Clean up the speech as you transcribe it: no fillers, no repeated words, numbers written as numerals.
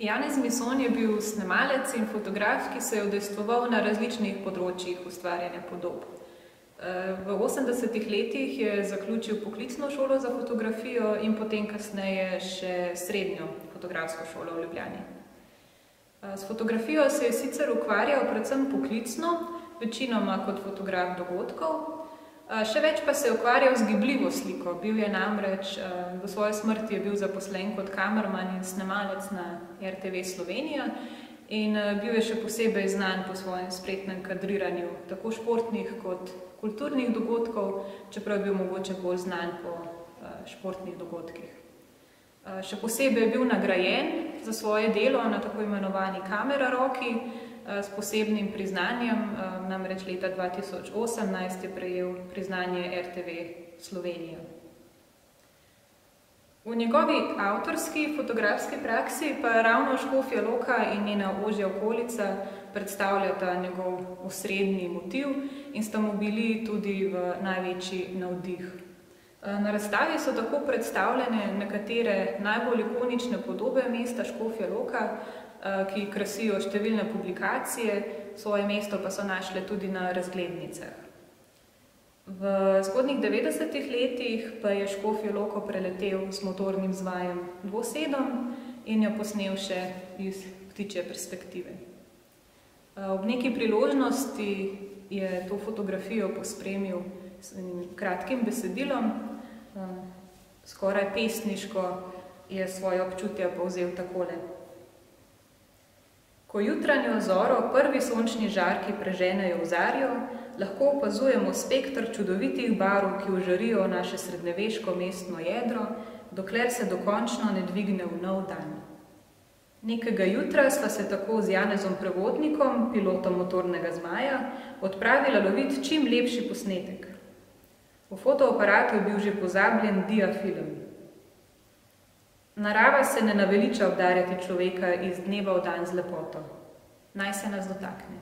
Janez Mison je bil snemalec in fotograf, ki se je udejstvoval na različnih področjih ustvarjanja podob. V 80-ih letih je zaključil poklicno šolo za fotografijo in potem kasneje še srednjo fotografsko šolo v Ljubljani. S fotografijo se je sicer ukvarjal predvsem poklicno, večinoma kot fotograf dogodkov, še več pa se je ukvarjal z gibljivo sliko. Bil je namreč, do svoje smrti je bil zaposlen kot kamerman in snemalec na RTV Slovenija in bil je še posebej znan po svojem spretnem kadriranju tako športnih kot kulturnih dogodkov, čeprav je bil mogoče bolj znan po športnih dogodkih. Še posebej je bil nagrajen za svoje delo na tako imenovani Kamera Roki s posebnim priznanjem, namreč leta 2018 je prejel priznanje RTV Slovenija. V njegovi avtorski fotografski praksi pa ravno Škofja Loka in njena ožja okolica predstavljata njegov osrednji motiv in sta mu bili tudi v največji navdih. Na razstavi so tako predstavljene nekatere najbolj ikonične podobe mesta Škofja Loka, ki krasijo številne publikacije, svoje mesto pa so našle tudi na razglednicah. V zgodnjih 90-ih letih pa je Škofjo Loko preletel s motornim zvajem dvosedom in jo posnel še iz ptičje perspektive. Ob neki priložnosti je to fotografijo pospremil s kratkim besedilom, skoraj pesniško je svoje občutja povzel takole. Ko jutranjo zoro prvi sončni žarki preženejo v zarjo, lahko opazujemo spekter čudovitih barv, ki ožarijo naše srednjeveško mestno jedro, dokler se dokončno ne dvigne v nov dan. Nekega jutra sva se tako z Janezom Prevodnikom, pilotom motornega zmaja, odpravila loviti čim lepši posnetek. V fotoaparatu je bil že pozabljen diafilm. Narava se ne naveliča obdarjati človeka iz dneva v dan z lepoto. Naj se nas dotakne.